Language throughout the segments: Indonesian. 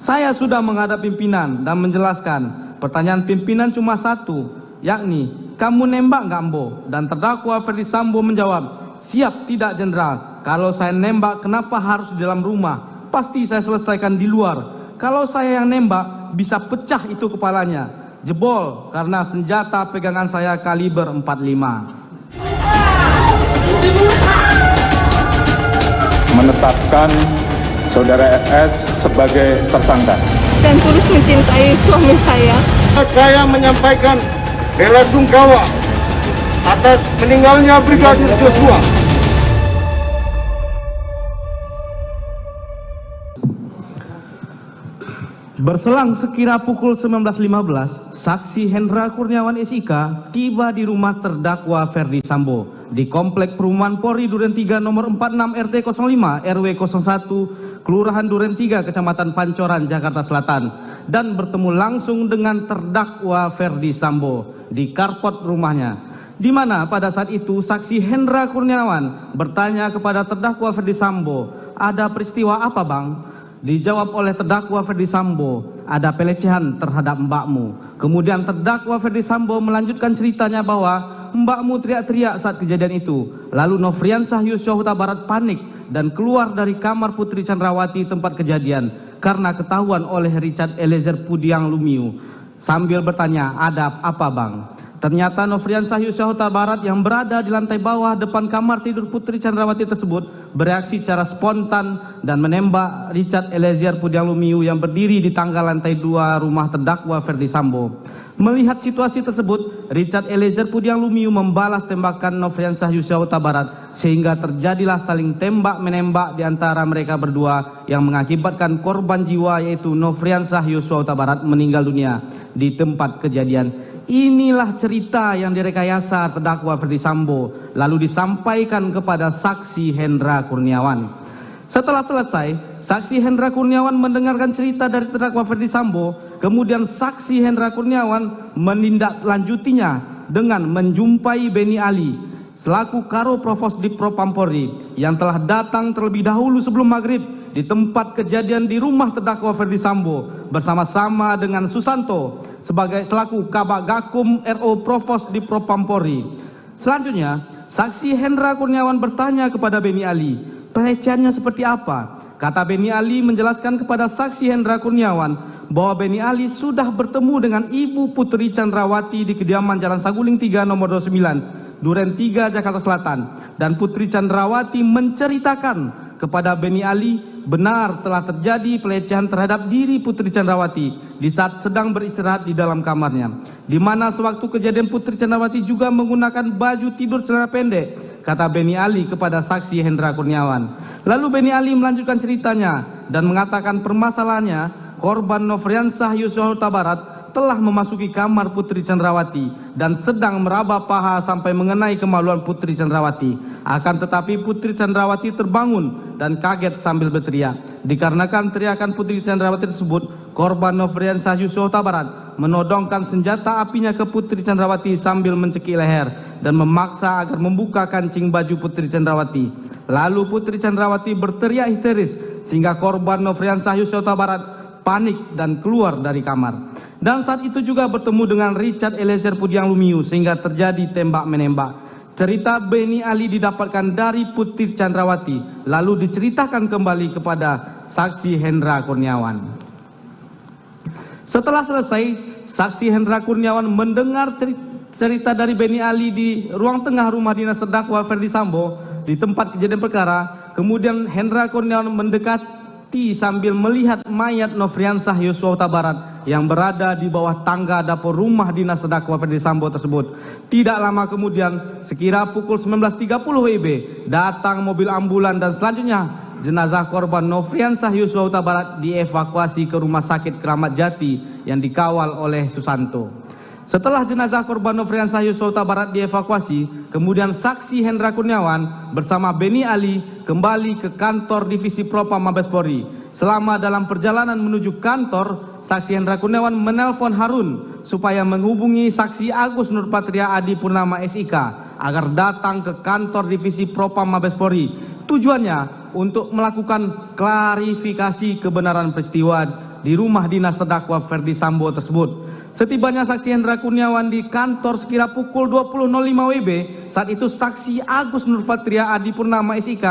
Saya sudah menghadap pimpinan dan menjelaskan. Pertanyaan pimpinan cuma satu, yakni, kamu nembak nggak Ambo? Dan terdakwa Ferdi Sambo menjawab, siap tidak jenderal. Kalau saya nembak kenapa harus di dalam rumah? Pasti saya selesaikan di luar. Kalau saya yang nembak bisa pecah itu kepalanya. Jebol karena senjata pegangan saya kaliber 45. Menetapkan Saudara RS sebagai tersangka dan tulus mencintai suami saya. Saya menyampaikan bela sungkawa atas meninggalnya Brigadir Joshua. Berselang sekira pukul 19.15, saksi Hendra Kurniawan SIK tiba di rumah terdakwa Ferdi Sambo di Komplek Perumahan Polri Duren 3 nomor 46 RT 05 RW 01 Kelurahan Duren 3 Kecamatan Pancoran Jakarta Selatan dan bertemu langsung dengan terdakwa Ferdi Sambo di karpot rumahnya, di mana pada saat itu saksi Hendra Kurniawan bertanya kepada terdakwa Ferdi Sambo, ada peristiwa apa bang? Dijawab oleh terdakwa Ferdi Sambo, ada pelecehan terhadap mbakmu. Kemudian terdakwa Ferdi Sambo melanjutkan ceritanya bahwa mbakmu teriak-teriak saat kejadian itu. Lalu Nofriansah Yosua Huta Barat panik dan keluar dari kamar Putri Chandrawati tempat kejadian karena ketahuan oleh Richard Eliezer Pudiang Lumiu. Sambil bertanya, ada apa bang? Ternyata Nofriansah Yosua Huta Barat yang berada di lantai bawah depan kamar tidur Putri Chandrawati tersebut bereaksi secara spontan dan menembak Richard Eliezer Pudiang Lumiu yang berdiri di tangga lantai 2 rumah terdakwa Ferdi Sambo. Melihat situasi tersebut, Richard Eliezer Pudiang Lumiu membalas tembakan Nofriansah Yosua Huta Barat sehingga terjadilah saling tembak-menembak di antara mereka berdua yang mengakibatkan korban jiwa yaitu Nofriansah Yosua Huta Barat meninggal dunia di tempat kejadian. Inilah cerita yang direkayasa terdakwa Ferdi Sambo lalu disampaikan kepada saksi Hendra Kurniawan. Setelah selesai, saksi Hendra Kurniawan mendengarkan cerita dari terdakwa Ferdi Sambo, kemudian saksi Hendra Kurniawan menindaklanjutinya dengan menjumpai Beni Ali selaku Karo Provos Dippropam Polri yang telah datang terlebih dahulu sebelum maghrib di tempat kejadian di rumah terdakwa Ferdi Sambo bersama-sama dengan Susanto sebagai selaku Kabak Gakum RO Provos Dippropam Polri. Selanjutnya, saksi Hendra Kurniawan bertanya kepada Beni Ali, pelecehannya seperti apa? Kata Beni Ali menjelaskan kepada saksi Hendra Kurniawan bahwa Beni Ali sudah bertemu dengan Ibu Putri Chandrawati di kediaman Jalan Saguling 3 nomor 29, Duren 3 Jakarta Selatan, dan Putri Chandrawati menceritakan kepada Beni Ali benar telah terjadi pelecehan terhadap diri Putri Chandrawati di saat sedang beristirahat di dalam kamarnya, di mana sewaktu kejadian Putri Chandrawati juga menggunakan baju tidur celana pendek, kata Beni Ali kepada saksi Hendra Kurniawan. Lalu Beni Ali melanjutkan ceritanya dan mengatakan permasalahannya korban Nofriansah Yosua Huta Barat telah memasuki kamar Putri Chandrawati dan sedang meraba paha sampai mengenai kemaluan Putri Chandrawati. Akan tetapi Putri Chandrawati terbangun dan kaget sambil berteriak. Dikarenakan teriakan Putri Chandrawati tersebut, korban Nofriansah Yosua Huta Barat menodongkan senjata apinya ke Putri Chandrawati sambil mencekik leher dan memaksa agar membuka kancing baju Putri Chandrawati. Lalu Putri Chandrawati berteriak histeris sehingga korban Nofriansah Yosua Huta Barat panik dan keluar dari kamar. Dan saat itu juga bertemu dengan Richard Eliezer Pudiang Lumiu sehingga terjadi tembak-menembak. Cerita Beni Ali didapatkan dari Putri Chandrawati lalu diceritakan kembali kepada saksi Hendra Kurniawan. Setelah selesai, saksi Hendra Kurniawan mendengar cerita dari Beni Ali di ruang tengah rumah dinas terdakwa Ferdi Sambo di tempat kejadian perkara. Kemudian Hendra Kurniawan mendekati sambil melihat mayat Nofriansah Yosua Huta Barat yang berada di bawah tangga dapur rumah dinas terdakwa Ferdi Sambo tersebut. Tidak lama kemudian, sekira pukul 19.30 WIB, datang mobil ambulan dan selanjutnya jenazah korban Nofriansah Yosua Huta Barat dievakuasi ke Rumah Sakit Keramat Jati yang dikawal oleh Susanto. Setelah jenazah korban Nofriansah Yosua Huta Barat dievakuasi, kemudian saksi Hendra Kurniawan bersama Beni Ali kembali ke kantor Divisi Propam Mabes Polri. Selama dalam perjalanan menuju kantor, saksi Hendra Kurniawan menelpon Harun supaya menghubungi saksi Agus Nurpatria Adi Purnama SIK agar datang ke kantor Divisi Propam Mabes Polri. Tujuannya untuk melakukan klarifikasi kebenaran peristiwa di rumah dinas terdakwa Ferdi Sambo tersebut. Setibanya saksi Hendra Kurniawan di kantor sekira pukul 20.05 WIB, saat itu saksi Agus Nurpatria Adipurnama SIK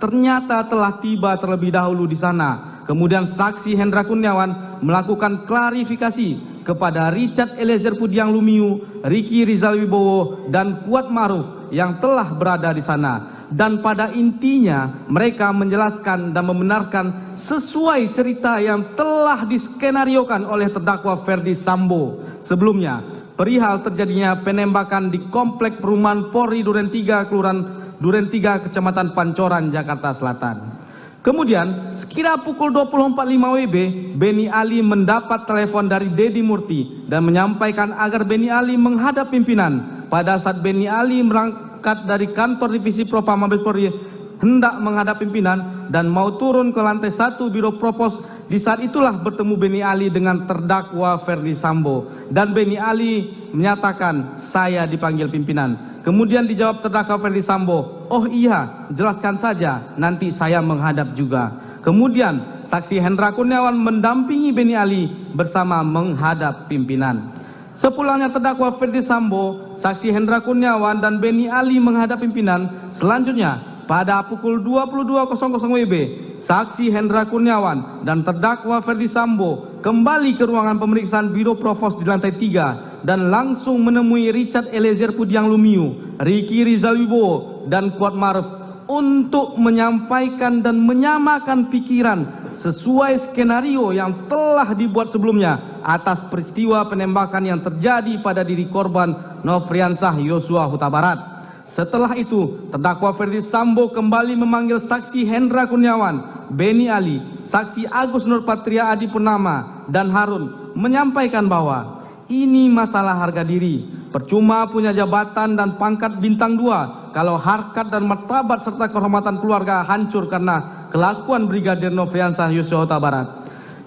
ternyata telah tiba terlebih dahulu di sana. Kemudian saksi Hendra Kurniawan melakukan klarifikasi kepada Richard Eliezer Pudiang Lumiu, Ricky Rizal Wibowo, dan Kuat Maruf yang telah berada di sana. Dan pada intinya mereka menjelaskan dan membenarkan sesuai cerita yang telah diskenariokan oleh terdakwa Ferdi Sambo sebelumnya perihal terjadinya penembakan di komplek perumahan Polri Duren 3, Kelurahan Duren 3, Kecamatan Pancoran, Jakarta Selatan. Kemudian sekira pukul 20.45 WIB, Beni Ali mendapat telepon dari Dedi Murti dan menyampaikan agar Beni Ali menghadap pimpinan. Pada saat Beni Ali berangkat dari kantor divisi Propam Mabes Polri hendak menghadap pimpinan dan mau turun ke lantai 1 Biro Propos, di saat itulah bertemu Beni Ali dengan terdakwa Ferdi Sambo dan Beni Ali menyatakan, "Saya dipanggil pimpinan." Kemudian dijawab terdakwa Ferdi Sambo, "Oh iya, jelaskan saja, nanti saya menghadap juga." Kemudian saksi Hendra Kurniawan mendampingi Beni Ali bersama menghadap pimpinan. Sepulangnya terdakwa Ferdi Sambo, saksi Hendra Kurniawan dan Beni Ali menghadap pimpinan. Selanjutnya pada pukul 22.00 WIB, saksi Hendra Kurniawan dan terdakwa Ferdi Sambo kembali ke ruangan pemeriksaan Biro Provos di lantai 3 dan langsung menemui Richard Eliezer Pudiang Lumiu, Ricky Rizal Wibowo, dan Kuat Maruf untuk menyampaikan dan menyamakan pikiran sesuai skenario yang telah dibuat sebelumnya atas peristiwa penembakan yang terjadi pada diri korban Nofriansah Yosua Huta Barat. Setelah itu, terdakwa Ferdi Sambo kembali memanggil saksi Hendra Kurniawan, Beni Ali, saksi Agus Nurpatria Adipurnama, dan Harun menyampaikan bahwa ini masalah harga diri. Percuma punya jabatan dan pangkat bintang 2 kalau harkat dan martabat serta kehormatan keluarga hancur karena kelakuan Brigadir Nofriansah Yosua Huta Barat.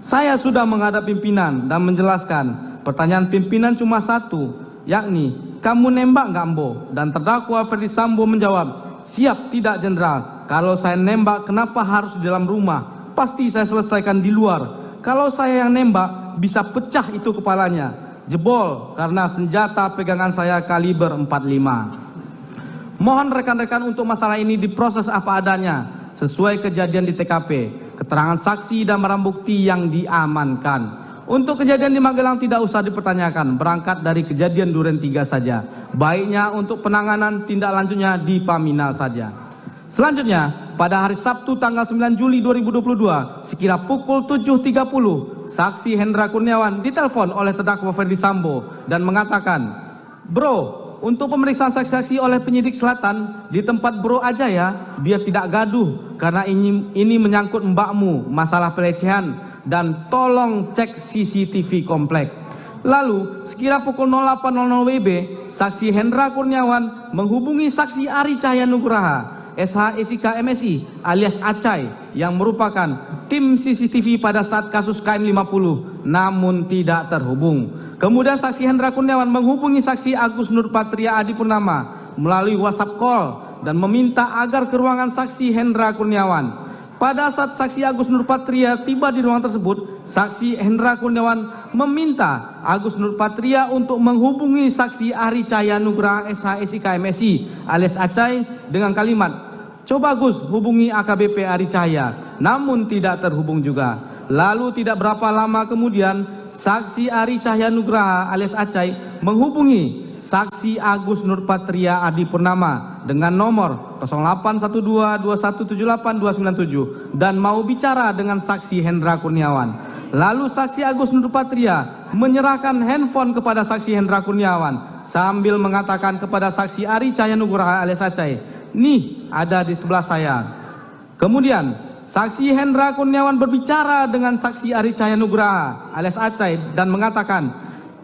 Saya sudah menghadap pimpinan dan menjelaskan. Pertanyaan pimpinan cuma satu, yakni, "Kamu nembak nggak, Mbo?" Dan terdakwa Ferdi Sambo menjawab, "Siap tidak, Jenderal. Kalau saya nembak, kenapa harus di dalam rumah? Pasti saya selesaikan di luar. Kalau saya yang nembak, bisa pecah itu kepalanya. Jebol karena senjata pegangan saya kaliber 45. Mohon rekan-rekan untuk masalah ini diproses apa adanya, sesuai kejadian di TKP, keterangan saksi dan barang bukti yang diamankan. Untuk kejadian di Magelang tidak usah dipertanyakan, berangkat dari kejadian Duren 3 saja. Baiknya untuk penanganan tindak lanjutnya di Paminal saja." Selanjutnya, pada hari Sabtu tanggal 9 Juli 2022, sekira pukul 7.30, saksi Hendra Kurniawan ditelepon oleh terdakwa Ferdi Sambo dan mengatakan, "Bro, untuk pemeriksaan saksi-saksi oleh penyidik selatan, di tempat bro aja ya, biar tidak gaduh, karena ini menyangkut mbakmu, masalah pelecehan, dan tolong cek CCTV komplek." Lalu, sekira pukul 08.00 WIB, saksi Hendra Kurniawan menghubungi saksi Ari Cahya Nugraha, SH SIK MSI alias Acai, yang merupakan tim CCTV pada saat kasus KM50, namun tidak terhubung. Kemudian saksi Hendra Kurniawan menghubungi saksi Agus Nurpatria Adipurnama melalui WhatsApp call dan meminta agar ke ruangan saksi Hendra Kurniawan. Pada saat saksi Agus Nurpatria tiba di ruangan tersebut, saksi Hendra Kurniawan meminta Agus Nurpatria untuk menghubungi saksi Ari Cahya Nugraha SH SIK MSI alias Acai dengan kalimat, "Coba Gus hubungi AKBP Ari Cahya," namun tidak terhubung juga. Lalu tidak berapa lama kemudian, saksi Ari Cahya Nugraha alias Acai menghubungi saksi Agus Nurpatria Adipurnama dengan nomor 0812217827 dan mau bicara dengan saksi Hendra Kurniawan. Lalu saksi Agus Nurpatria menyerahkan handphone kepada saksi Hendra Kurniawan sambil mengatakan kepada saksi Ari Cahya Nugraha alias Acai, "Nih ada di sebelah saya." Kemudian saksi Hendra Kurniawan berbicara dengan saksi Ari Cahya Nugraha alias Acai dan mengatakan,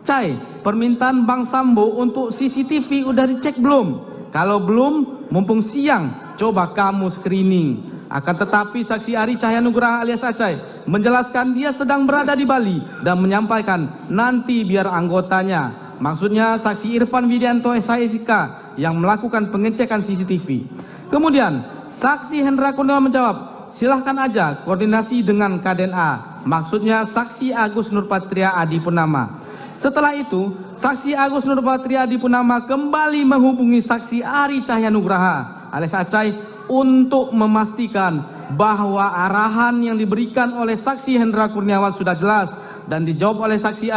"Cai, permintaan Bang Sambo untuk CCTV udah dicek belum? Kalau belum, mumpung siang, coba kamu screening." Akan tetapi saksi Ari Cahya Nugraha alias Acai menjelaskan dia sedang berada di Bali dan menyampaikan nanti biar anggotanya, maksudnya saksi Irfan Widianto SIK yang melakukan pengecekan CCTV. Kemudian saksi Hendra Kurniawan menjawab, "Silahkan aja koordinasi dengan KDNA." maksudnya saksi Agus Nurpatria Adi Purnama. Setelah itu, saksi Agus Nurpatria Adi Purnama kembali menghubungi saksi Ari Cahyanugraha alias Acai untuk memastikan bahwa arahan yang diberikan oleh saksi Hendra Kurniawan sudah jelas dan dijawab oleh saksi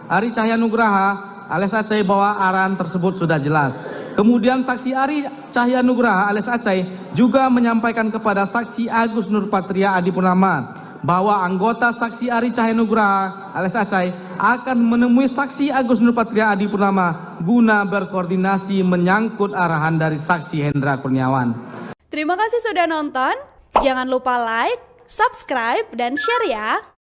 Ari Cahyanugraha alias Acai bahwa arahan tersebut sudah jelas. Kemudian saksi Ari Cahyanugraha alias Acai juga menyampaikan kepada saksi Agus Nurpatria Adi Purnama bahwa anggota saksi Ari Cahyanugraha alias Acai akan menemui saksi Agus Nurpatria Adi Purnama guna berkoordinasi menyangkut arahan dari saksi Hendra Kurniawan. Terima kasih sudah nonton. Jangan lupa like, subscribe, dan share ya.